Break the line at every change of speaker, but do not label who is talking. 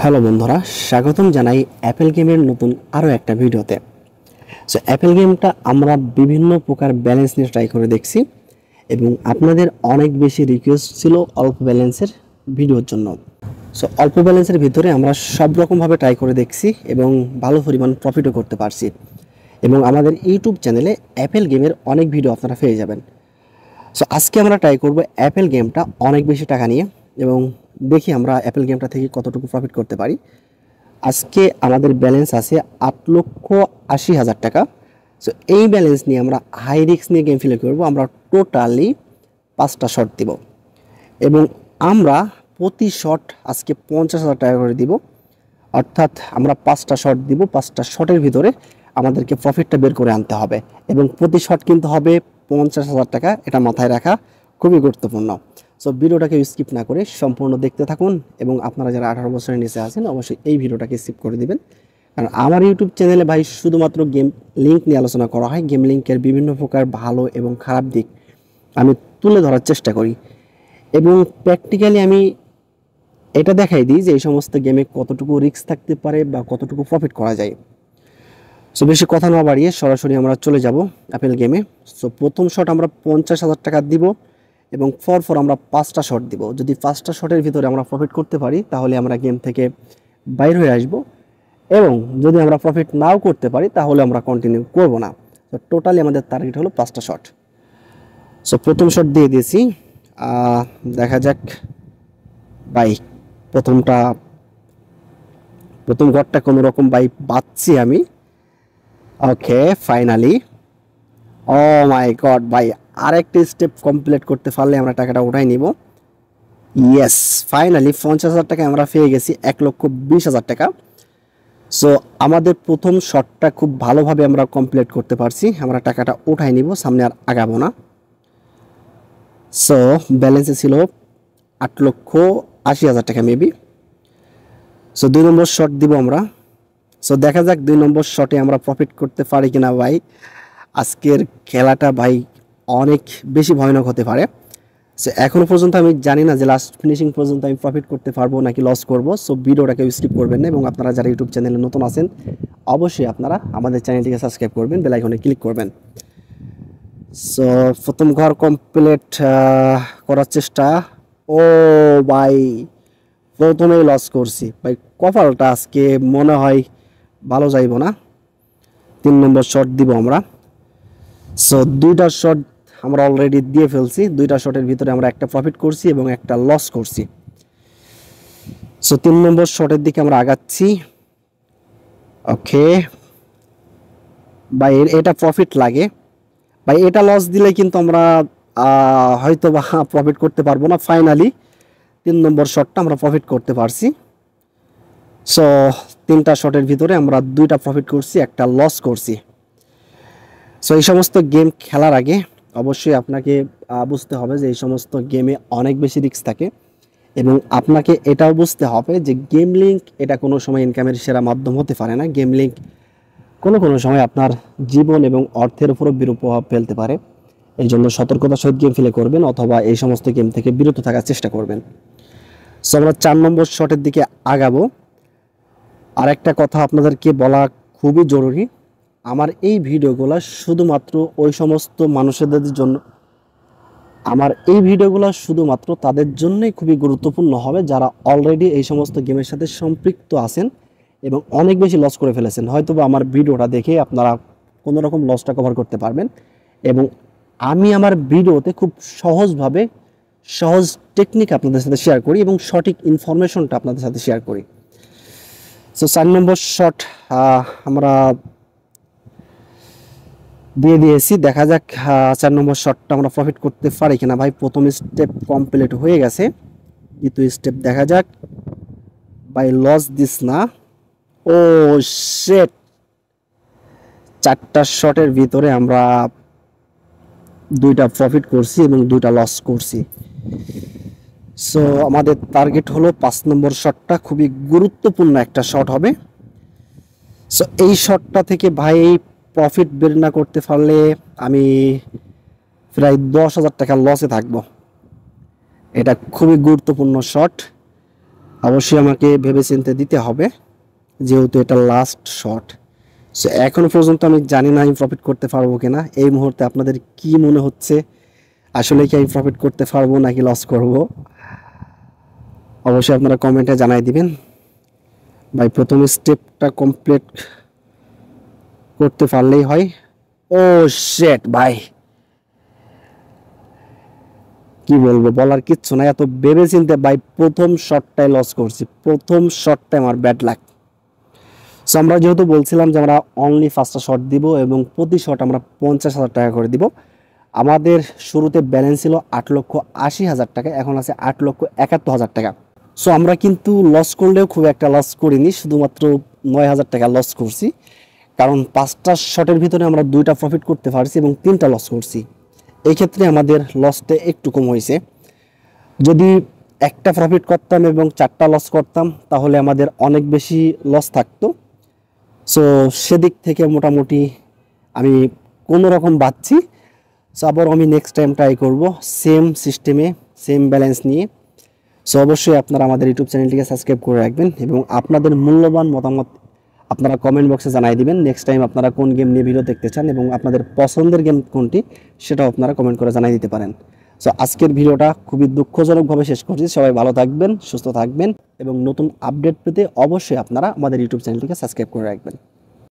Hello বন্ধুরা, স্বাগতম জানাই অ্যাপেল গেমের নতুন আরও একটা ভিডিওতে। সো অ্যাপেল গেমটা আমরা বিভিন্ন প্রকার ব্যালেন্স নিয়ে ট্রাই করে দেখছি এবং আপনাদের অনেক বেশি রিকোয়েস্ট ছিল অল্প ব্যালেন্সের ভিডিওর জন্য। সো অল্প ব্যালেন্সের ভিতরে আমরা সব রকমভাবে ট্রাই করে দেখছি এবং ভালো পরিমাণ প্রফিটও করতে পারছি এবং আমাদের ইউটিউব চ্যানেলে অ্যাপেল গেমের অনেক ভিডিও আপনারা পেয়ে যাবেন। সো আজকে আমরা ট্রাই করব অ্যাপেল গেমটা অনেক বেশি টাকা নিয়ে এবং দেখি আমরা অ্যাপেল গেমটা থেকে কতটুকু প্রফিট করতে পারি। আজকে আমাদের ব্যালেন্স আছে 8,80,000 টাকা। সো এই ব্যালেন্স নিয়ে আমরা হাই রিস্ক নিয়ে গেম প্লে করব। আমরা টোটালি 5টা শট দিব এবং আমরা প্রতি শট আজকে 50,000 টাকা করে দিব। অর্থাৎ আমরা 5টা শট দিব, 5টা শটের ভিতরে আমাদেরকে প্রফিটটা বের করে আনতে হবে এবং প্রতি শট কিন্তু হবে 50,000 টাকা। এটা মাথায় রাখা খুবই গুরুত্বপূর্ণ। সো ভিডিওটাকে স্কিপ না করে সম্পূর্ণ দেখতে থাকুন এবং আপনারা যারা 18 বছরের নিচে আছেন অবশ্যই এই ভিডিওটাকে স্কিপ করে দিবেন, কারণ আমার ইউটিউব চ্যানেলে ভাই শুধুমাত্র গেম লিঙ্ক নিয়ে আলোচনা করা হয়। গেম লিঙ্কের বিভিন্ন প্রকার ভালো এবং খারাপ দিক আমি তুলে ধরার চেষ্টা করি এবং প্র্যাকটিক্যালি আমি এটা দেখাই দিই যে এই সমস্ত গেমে কতটুকু রিস্ক থাকতে পারে বা কতটুকু প্রফিট করা যায়। সো বেশি কথা না বাড়িয়ে সরাসরি আমরা চলে যাব অ্যাপেল গেমে। সো প্রথম শট আমরা 50,000 টাকা দিব এবং ফর আমরা 5টা শট দিব। যদি 5টা শটের ভিতরে আমরা প্রফিট করতে পারি তাহলে আমরা গেম থেকে বাইর হয়ে আসব এবং যদি আমরা প্রফিট নাও করতে পারি তাহলে আমরা কন্টিনিউ করব না। তো টোটালি আমাদের টার্গেট হলো 5টা শট। সো প্রথম শট দিয়ে দিয়েছি, দেখা যাক ভাই প্রথম ঘরটা কোনো রকম ভাই বাঁচছি আমি। ওকে, ফাইনালি ও মাই গড ভাই, আরেকটা স্টেপ কমপ্লিট করতে পারলে আমরা টাকাটা উঠাই নিব। ইয়েস, ফাইনালি 50,000 টাকা আমরা পেয়ে গেছি, 1,20,000 টাকা। সো আমাদের প্রথম শটটা খুব ভালোভাবে আমরা কমপ্লিট করতে পারছি। আমরা টাকাটা উঠাই নিব, সামনে আর আগাবো না। সো ব্যালেন্সে ছিল 8,80,000 টাকা মেবি। সো 2 নম্বর শট দিব আমরা। সো দেখা যাক 2 নম্বর শটে আমরা প্রফিট করতে পারি কিনা ভাই। আজকের খেলাটা ভাই অনেক বেশি ভয়ানক হতে পারে। সো এখনও পর্যন্ত আমি জানি না যে লাস্ট ফিনিশিং পর্যন্ত আমি প্রফিট করতে পারবো নাকি লস করব। সো ভিডিওটাকে স্কিপ করবেন না এবং আপনারা যারা ইউটিউব চ্যানেলে নতুন আছেন অবশ্যই আপনারা আমাদের চ্যানেলটিকে সাবস্ক্রাইব করবেন, বেল আইকনে ক্লিক করবেন। সো প্রথম ঘর কমপ্লিট করার চেষ্টা। ও ভাই, প্রথমেই লস করছি ভাই, কপালটা আজকে মনে হয় ভালো যাইব না। 3 নম্বর শট দিব আমরা। সো 2টা শট আমরা অলরেডি দিয়ে ফেলছি। 2টা শটের ভিতরে আমরা একটা প্রফিট করছি এবং একটা লস করছি। সো 3 নম্বর শটের দিকে আমরা আগাচ্ছি। ওকে ভাই, এটা প্রফিট লাগে ভাই, এটা লস দিলে কিন্তু আমরা হয়তো বা প্রফিট করতে পারবো না। ফাইনালি 3 নম্বর শটটা আমরা প্রফিট করতে পারছি। সো 3টা শটের ভিতরে আমরা 2টা প্রফিট করছি, একটা লস করছি। সো এই সমস্ত গেম খেলার আগে অবশ্যই আপনাকে বুঝতে হবে যে এই সমস্ত গেমে অনেক বেশি রিস্ক থাকে এবং আপনাকে এটাও বুঝতে হবে যে গেম লিঙ্ক এটা কোনো সময় ইনকামের সেরা মাধ্যম হতে পারে না। গেম লিঙ্ক কোনো সময় আপনার জীবন এবং অর্থের উপরও বিরূপ প্রভাব ফেলতে পারে। এই জন্য সতর্কতার সহিত গেম প্লে করবেন অথবা এই সমস্ত গেম থেকে বিরত থাকার চেষ্টা করবেন। সো আমরা 4 নম্বর শটের দিকে আগাবো। আরেকটা কথা আপনাদেরকে বলা খুবই জরুরি, আমার এই ভিডিওগুলো শুধুমাত্র ওই সমস্ত মানুষদের জন্য, আমার এই ভিডিওগুলো শুধুমাত্র তাদের জন্যই খুবই গুরুত্বপূর্ণ হবে যারা অলরেডি এই সমস্ত গেমের সাথে সম্পৃক্ত আছেন এবং অনেক বেশি লস করে ফেলেছেন। হয়তোবা আমার ভিডিওটা দেখে আপনারা কোনো রকম লসটা কভার করতে পারবেন এবং আমি আমার ভিডিওতে খুব সহজ টেকনিক আপনাদের সাথে শেয়ার করি এবং সঠিক ইনফরমেশনটা আপনাদের সাথে শেয়ার করি। সো 4 নম্বর শট আমরা দিয়ে দিয়েছি, দেখা যাক 4 নম্বর শটটা আমরা প্রফিট করতে পারি কিনা ভাই। প্রথম স্টেপ কমপ্লিট হয়ে গেছে, দ্বিতীয় স্টেপ দেখা যাক ভাই। লস দিস না। ও শিট, 4টা শটের ভিতরে আমরা 2টা প্রফিট করছি এবং 2টা লস করছি। সো আমাদের টার্গেট হলো 5 নম্বর শটটা, খুবই গুরুত্বপূর্ণ একটা শট হবে। সো এই শটটা থেকে ভাই প্রফিট বের না করতে পারলে আমি প্রায় 10,000 টাকা লসে থাকবো। এটা খুবই গুরুত্বপূর্ণ শট। অবশ্যই আমাকে ভেবেচিন্তে দিতে হবে, যেহেতু এটা লাস্ট শট। সো এখনো পর্যন্ত আমি জানি না আমি প্রফিট করতে পারবো কিনা। এই মুহূর্তে আপনাদের কি মনে হচ্ছে, আসলে কি আমি প্রফিট করতে পারবো নাকি লস করব? অবশ্যই আপনারা কমেন্টে জানাই দিবেন। ভাই প্রথম স্টেপটা কমপ্লিট করতে পারলেই হয়। ও শেট ভাই, কি বলবো, বলার কিচ্ছু নাই। এত ভেবে চিন্তে ভাই প্রথম শটটাই লস করছি, প্রথম শটটাই আমার ব্যাড লাক। সো আমরা যেহেতু বলছিলাম যে আমরা অনলি 5টা শট দিব এবং প্রতি শট আমরা 50,000 টাকা করে দিব। আমাদের শুরুতে ব্যালেন্স ছিল 8,80,000 টাকা, এখন আছে 8,71,000 টাকা। সো আমরা কিন্তু লস করলেও খুব একটা লস করিনি, শুধুমাত্র 9,000 টাকা লস করছি। কারণ 5টা শটের ভিতরে আমরা 2টা প্রফিট করতে পারছি এবং 3টা লস করছি। এই ক্ষেত্রে আমাদের লসটা একটু কম হয়েছে। যদি একটা প্রফিট করতাম এবং 4টা লস করতাম তাহলে আমাদের অনেক বেশি লস থাকতো। সো সেদিক থেকে মোটামুটি আমি কোনো রকম বাঁচছি। সো আবার আমি নেক্সট টাইম ট্রাই করব সেম সিস্টেমে, সেম ব্যালেন্স নিয়ে। সো অবশ্যই আপনারা আমাদের ইউটিউব চ্যানেলটিকে সাবস্ক্রাইব করে রাখবেন এবং আপনাদের মূল্যবান মতামত আপনারা কমেন্ট বক্সে জানাই দিবেন। নেক্সট টাইম আপনারা কোন গেম নিয়ে ভিডিও দেখতে চান এবং আপনাদের পছন্দের গেম কোনটি সেটাও আপনারা কমেন্ট করে জানাই দিতে পারেন। সো আজকের ভিডিওটা খুবই দুঃখজনকভাবে শেষ করছি। সবাই ভালো থাকবেন, সুস্থ থাকবেন এবং নতুন আপডেট পেতে অবশ্যই আপনারা আমাদের ইউটিউব চ্যানেলটিকে সাবস্ক্রাইব করে রাখবেন।